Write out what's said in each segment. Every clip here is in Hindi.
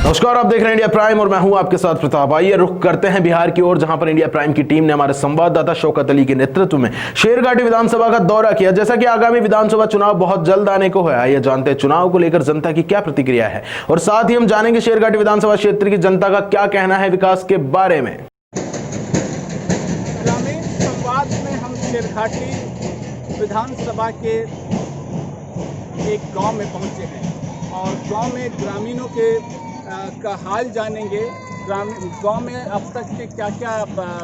नमस्कार, आप देख रहे हैं इंडिया प्राइम और मैं हूं आपके साथ प्रताप। आइए रुख करते हैं बिहार की ओर, जहां पर इंडिया प्राइम की टीम ने हमारे संवाददाता शौकत अली के नेतृत्व में शेरघाटी विधानसभा का दौरा किया। जैसा कि आगामी विधानसभा चुनाव बहुत जल्द आने को है, आइए जानते हैं चुनाव को लेकर जनता की क्या प्रतिक्रिया है और साथ ही हम जानेंगे शेरघाटी विधानसभा क्षेत्र की जनता का क्या कहना है विकास के बारे में। ग्रामीण संवाद में हम शेरघाटी विधानसभा के एक गांव में पहुंचे हैं और गांव में ग्रामीणों के का हाल जानेंगे। गांव में अब तक के क्या क्या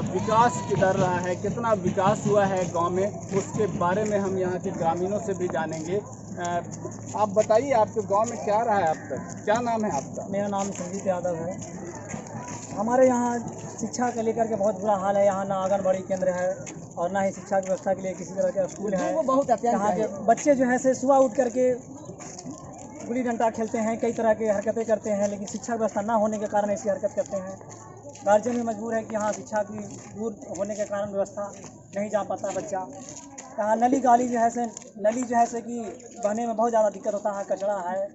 विकास किधर रहा है, कितना विकास हुआ है गांव में, उसके बारे में हम यहाँ के ग्रामीणों से भी जानेंगे। आप बताइए, आपके गांव में क्या रहा है अब तक? क्या नाम है आपका? मेरा नाम संजीत यादव है। हमारे यहाँ शिक्षा को लेकर के बहुत बुरा हाल है। यहाँ ना आंगनबाड़ी केंद्र है और ना ही शिक्षा की व्यवस्था के लिए किसी तरह का स्कूल है। यहाँ के बच्चे जो है से सुबह उठ करके गुल्ली डंडा खेलते हैं, कई तरह की हरकतें करते हैं, लेकिन शिक्षा व्यवस्था ना होने के कारण ऐसी हरकत करते हैं। गार्जियन भी मजबूर है कि यहाँ शिक्षा की दूर होने के कारण व्यवस्था नहीं जा पाता बच्चा। यहाँ नली गाली जो है से कि बहने में बहुत ज़्यादा दिक्कत होता है। कचरा है,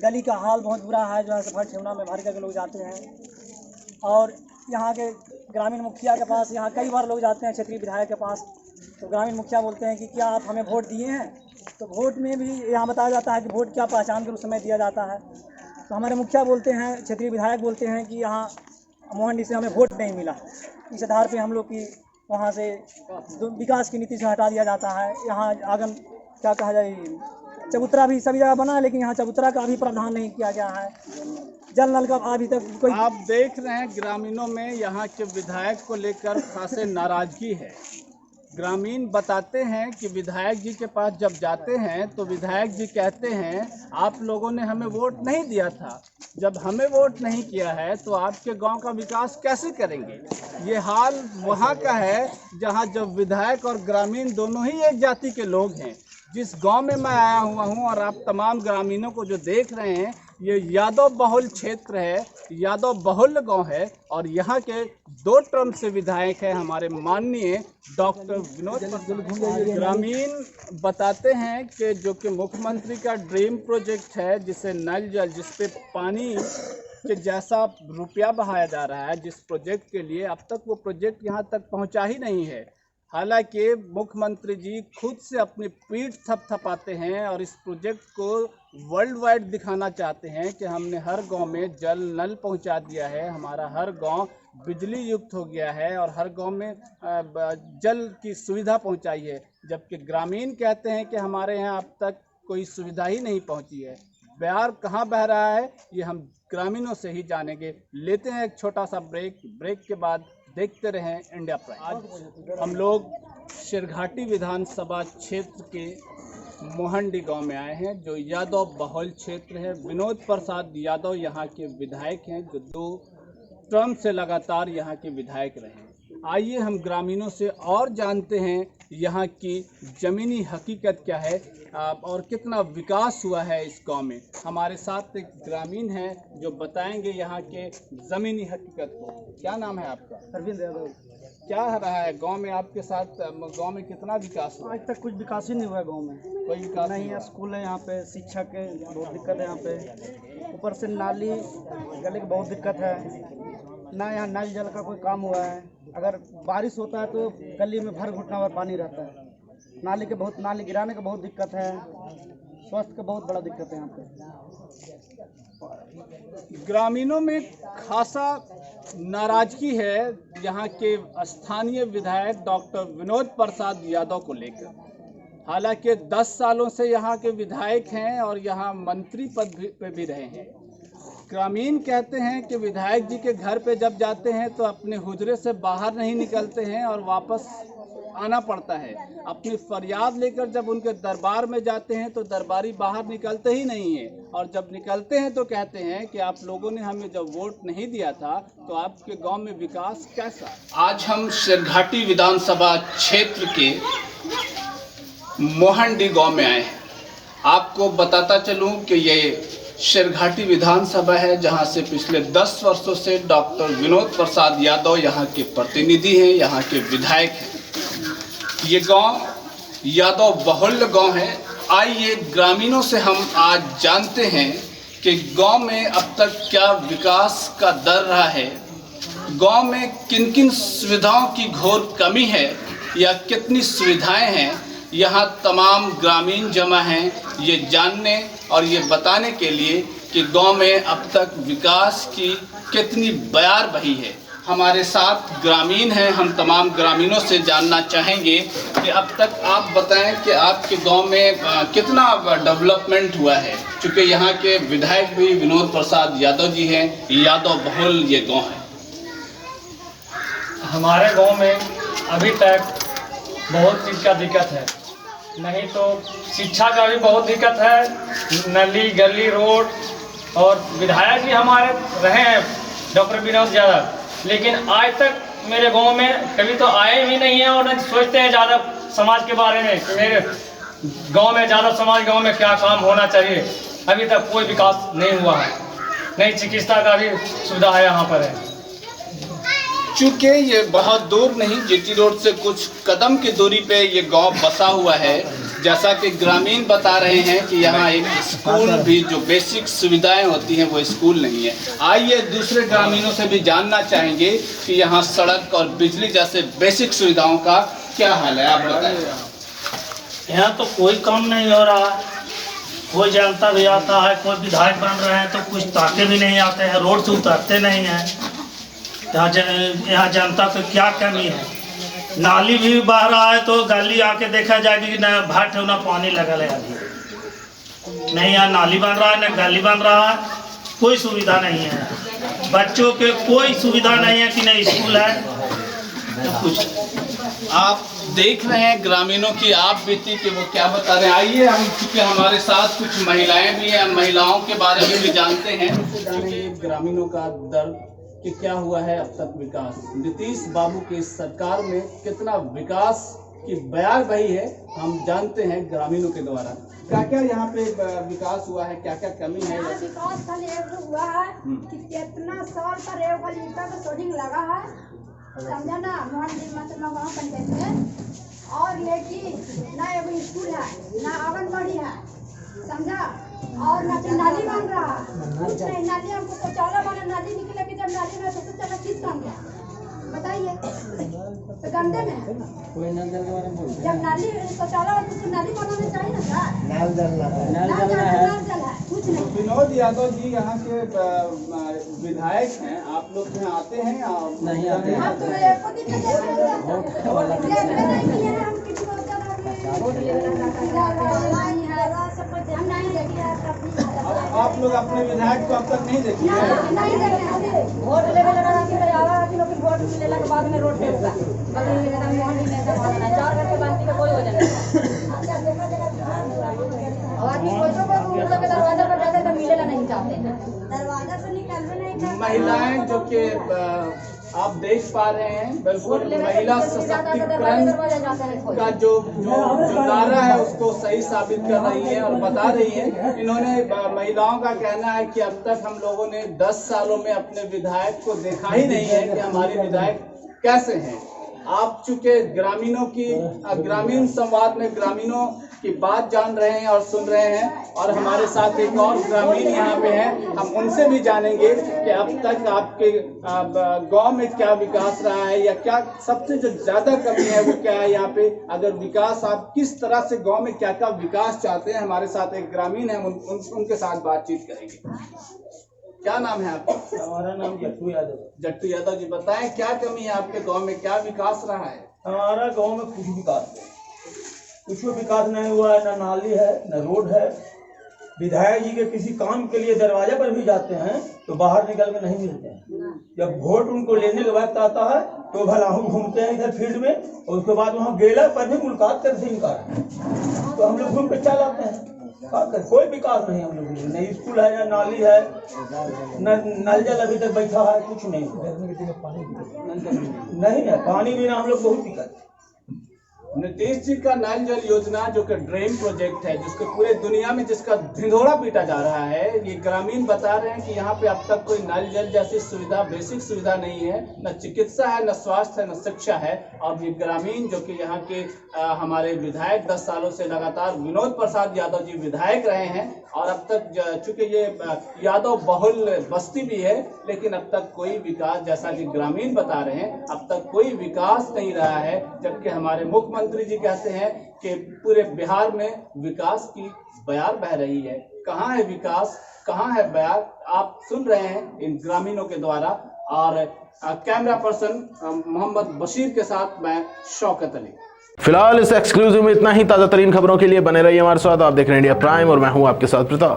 गली का हाल बहुत बुरा है, जो है से भर ठेवना में भर करके लोग जाते हैं। और यहाँ के ग्रामीण मुखिया के पास यहाँ कई बार लोग जाते हैं, क्षेत्रीय विधायक के पास, तो ग्रामीण मुखिया बोलते हैं कि क्या आप हमें वोट दिए हैं? तो वोट में भी यहाँ बताया जाता है कि वोट क्या पहचान के उस समय दिया जाता है। तो हमारे मुखिया बोलते हैं, क्षेत्रीय विधायक बोलते हैं कि यहाँ मोहन से हमें वोट नहीं मिला, इस आधार पे हम लोग की वहाँ से विकास की नीति से हटा दिया जाता है। यहाँ आंगन क्या कहा जाए, चबूतरा भी सभी जगह बना है, लेकिन यहाँ चबूतरा का भी प्रावधान नहीं किया गया है। जल नल का अभी तक कोई। आप देख रहे हैं ग्रामीणों में यहाँ के विधायक को लेकर खासे नाराजगी है। ग्रामीण बताते हैं कि विधायक जी के पास जब जाते हैं तो विधायक जी कहते हैं आप लोगों ने हमें वोट नहीं दिया था, जब हमें वोट नहीं किया है तो आपके गांव का विकास कैसे करेंगे। ये हाल वहां का है जहां जब विधायक और ग्रामीण दोनों ही एक जाति के लोग हैं। जिस गांव में मैं आया हुआ हूं और आप तमाम ग्रामीणों को जो देख रहे हैं, ये यादव बहुल क्षेत्र है, यादव बहुल गांव है और यहाँ के 2 टर्म से विधायक है हमारे माननीय डॉक्टर विनोद। ग्रामीण बताते हैं कि जो कि मुख्यमंत्री का ड्रीम प्रोजेक्ट है, जिसे नल जल, जिस पे पानी के जैसा रुपया बहाया जा रहा है, जिस प्रोजेक्ट के लिए अब तक वो प्रोजेक्ट यहाँ तक पहुँचा ही नहीं है। हालांकि मुख्यमंत्री जी खुद से अपनी पीठ थपथपाते हैं और इस प्रोजेक्ट को वर्ल्ड वाइड दिखाना चाहते हैं कि हमने हर गांव में जल नल पहुंचा दिया है, हमारा हर गांव बिजली युक्त हो गया है और हर गांव में जल की सुविधा पहुंचाई है। जबकि ग्रामीण कहते हैं कि हमारे यहाँ अब तक कोई सुविधा ही नहीं पहुंची है। बिहार कहाँ बह रहा है, ये हम ग्रामीणों से ही जानेंगे। लेते हैं एक छोटा सा ब्रेक के बाद देखते रहें इंडिया प्राइम। आज हम लोग शेरघाटी विधानसभा क्षेत्र के मोहंडी गांव में आए हैं, जो यादव बहुल क्षेत्र है। विनोद प्रसाद यादव यहाँ के विधायक हैं, जो 2 टर्म से लगातार यहाँ के विधायक रहे। आइए हम ग्रामीणों से और जानते हैं यहाँ की ज़मीनी हकीकत क्या है और कितना विकास हुआ है इस गांव में। हमारे साथ एक ग्रामीण हैं जो बताएंगे यहाँ के ज़मीनी हकीकत को। क्या नाम है आपका? अरविंद यादव। क्या रहा है गांव में आपके साथ? गांव में कितना विकास हुआ? आज तक कुछ विकास ही नहीं हुआ गांव में। कोई विकास नहीं है। स्कूल है यहाँ पे, शिक्षा के बहुत दिक्कत है यहाँ पे, ऊपर से नाली गले की बहुत दिक्कत है ना। यहाँ नल जल का कोई काम हुआ है। अगर बारिश होता है तो गली में भर घुटना भर पानी रहता है। नाली गिराने का बहुत दिक्कत है। स्वास्थ्य का बहुत बड़ा दिक्कत है यहाँ पे। ग्रामीणों में खासा नाराजगी है यहाँ के स्थानीय विधायक डॉक्टर विनोद प्रसाद यादव को लेकर। हालांकि 10 सालों से यहाँ के विधायक हैं और यहाँ मंत्री पद पे भी रहे हैं। ग्रामीण कहते हैं कि विधायक जी के घर पे जब जाते हैं तो अपने हुजरे से बाहर नहीं निकलते हैं और वापस आना पड़ता है। अपनी फरियाद लेकर जब उनके दरबार में जाते हैं तो दरबारी बाहर निकलते ही नहीं है और जब निकलते हैं तो कहते हैं कि आप लोगों ने हमें जब वोट नहीं दिया था तो आपके गांव में विकास कैसा। आज हम शेरघाटी विधानसभा क्षेत्र के मोहंडी गांव में आए हैं। आपको बताता चलूं कि ये शेरघाटी विधानसभा है, जहां से पिछले 10 वर्षों से डॉक्टर विनोद प्रसाद यादव यहाँ के प्रतिनिधि हैं, यहाँ के विधायक हैं। ये गांव यादव बहुल गांव है। आइए ग्रामीणों से हम आज जानते हैं कि गांव में अब तक क्या विकास का दर रहा है, गांव में किन किन सुविधाओं की घोर कमी है या कितनी सुविधाएं हैं। यहाँ तमाम ग्रामीण जमा हैं ये जानने और ये बताने के लिए कि गांव में अब तक विकास की कितनी बयार बही है। हमारे साथ ग्रामीण हैं, हम तमाम ग्रामीणों से जानना चाहेंगे कि अब तक आप बताएं कि आपके गांव में कितना डेवलपमेंट हुआ है। चूँकि यहाँ के विधायक भी विनोद प्रसाद यादव जी हैं, यादव बहुल ये गांव है। हमारे गांव में अभी तक बहुत चीज़ का दिक्कत है, नहीं तो शिक्षा का भी बहुत दिक्कत है, नली गली रोड, और विधायक भी हमारे रहे हैं डॉक्टर विनोद यादव, लेकिन आज तक मेरे गांव में कभी तो आए भी नहीं हैं और न सोचते हैं ज़्यादा समाज के बारे में कि मेरे गांव में ज़्यादा समाज गांव में क्या काम होना चाहिए। अभी तक कोई विकास नहीं हुआ है, नहीं चिकित्सा का भी सुविधा है यहाँ पर है। चूँकि ये बहुत दूर नहीं, जीटी रोड से कुछ कदम की दूरी पे ये गांव बसा हुआ है। जैसा कि ग्रामीण बता रहे हैं कि यहाँ एक स्कूल भी जो बेसिक सुविधाएं होती हैं वो स्कूल नहीं है। आइए दूसरे ग्रामीणों से भी जानना चाहेंगे कि यहाँ सड़क और बिजली जैसे बेसिक सुविधाओं का क्या हाल है, आप बताएं। यहाँ तो कोई काम नहीं हो रहा, कोई जनता भी आता है, कोई विधायक बन रहे हैं तो कुछ ताके भी नहीं आते हैं, रोड से उतरते नहीं हैं। यहाँ जनता पे क्या कमी है। नाली भी बह रहा है तो गली आके देखा जाएगी कि न भाट है न पानी लगल है। अभी नहीं, यहाँ नाली बन रहा है न गली बन रहा है, कोई सुविधा नहीं है। बच्चों के कोई सुविधा नहीं है कि नहीं स्कूल है तो कुछ। आप देख रहे हैं ग्रामीणों की आप बीती कि वो क्या बता रहे हैं। आइए हम, क्योंकि हमारे साथ कुछ महिलाएं भी हैं, महिलाओं के बारे में भी जानते हैं। ग्रामीणों का दर्द कि क्या हुआ है अब तक विकास, नीतीश बाबू की सरकार में कितना विकास की बयार बही है, हम जानते हैं ग्रामीणों के द्वारा। क्या क्या यहाँ पे विकास हुआ है, क्या क्या कमी है। विकास खाली एक हुआ है कि कितना साल पर एक खाली ईंटा का सोडिंग लगा है, समझा ना, मोहन जी मतलब गाँव पंचायत में। और लेकिन ना एगो स्कूल है, ना आंगनबाड़ी है, समझा, और ना नाली बन रहा, कुछ नहीं। नाली हमको शौचालय वाला नाली निकले कि जब नाली में तो चला किस काम गया बताइए, तो गंदे में जब नाली शौचालय वाला तो नाली बनाना चाहिए ना, नल जल है, कुछ नहीं। विनोद यादव जी यहाँ के विधायक हैं, आप लोग यहाँ आते हैं या नहीं आते हैं? हम तो एको दिन में नहीं किए हैं, हम किसी को आप लोग अपने विधायक को अब तक नहीं देखे? नहीं देखे, वोट लेवे लगा कि वोट मिलेला के बाद में रोड पे होगा, बगल में एकदम मोहन जी नेता बोलना 4 घर के बाकी पे कोई हो जाए। और आदमी कोई तो दरवाजा पर जाते तो मिलेला नहीं चाहते, दरवाजा से निकलवे नहीं चाहते। महिलाएं जो कि आप देख पा रहे हैं, बिल्कुल महिला सशक्तिकरण का जो नारा है उसको सही साबित कर रही है और बता रही है। इन्होंने, महिलाओं का कहना है कि अब तक हम लोगों ने 10 सालों में अपने विधायक को देखा ही नहीं है कि हमारे विधायक कैसे हैं। आप चूंकि ग्रामीणों की, ग्रामीण संवाद में ग्रामीणों की बात जान रहे हैं और सुन रहे हैं, और हमारे साथ एक और ग्रामीण यहाँ पे हैं, हम उनसे भी जानेंगे कि अब तक आपके गांव में क्या विकास रहा है या क्या सबसे जो ज्यादा कमी है वो क्या है यहाँ पे। अगर विकास, आप किस तरह से गांव में क्या क्या विकास चाहते हैं। हमारे साथ एक ग्रामीण है, उनके साथ बातचीत करेंगे। क्या नाम है आपका? हमारा नाम जट्टू यादव। जट्टू यादव जी, बताएं क्या कमी है आपके गांव में, क्या विकास रहा है? हमारा गांव में कुछ विकास नहीं हुआ है, न नाली है न रोड है। विधायक जी के किसी काम के लिए दरवाजे पर भी जाते हैं तो बाहर निकल के नहीं मिलते हैं। जब वोट उनको लेने के वक्त आता है तो भला हम घूमते हैं इधर फील्ड में, और उसके बाद वहाँ गेला पर भी मुलाकात करने से इनकार है, तो हम लोग घूम के चल आते हैं। कोई विकास नहीं हम लोग, न स्कूल है, न नाली है, न नल जल अभी तक बैठा है, कुछ नहीं है। पानी भी नहीं है, पानी भी ना हम लोग बहुत दिक्कत। नीतीश जी का नल जल योजना जो कि ड्रीम प्रोजेक्ट है, जिसको पूरे दुनिया में जिसका ढिंढोरा पीटा जा रहा है, ये ग्रामीण बता रहे हैं कि यहाँ पे अब तक कोई नल जल जैसी सुविधा, बेसिक सुविधा नहीं है, न चिकित्सा है, न स्वास्थ्य है, न शिक्षा है। और ये ग्रामीण जो कि यहाँ के हमारे विधायक 10 सालों से लगातार विनोद प्रसाद यादव जी विधायक रहे हैं, और अब तक चूंकि ये यादव बहुल बस्ती भी है, लेकिन अब तक कोई विकास, जैसा कि ग्रामीण बता रहे हैं, अब तक कोई विकास नहीं रहा है। जबकि हमारे मुख्यमंत्री जी कहते हैं कि पूरे बिहार में विकास की बयार बह रही है। कहाँ है विकास, कहाँ है बयार, आप सुन रहे हैं इन ग्रामीणों के द्वारा। और कैमरा पर्सन मोहम्मद बशीर के साथ मैं शौकत अली। फिलहाल इस एक्सक्लूसिव में इतना ही। ताजा तरीन खबरों के लिए बने रहिए हमारे साथ। आप देख रहे हैं इंडिया प्राइम और मैं हूं आपके साथ प्रताप।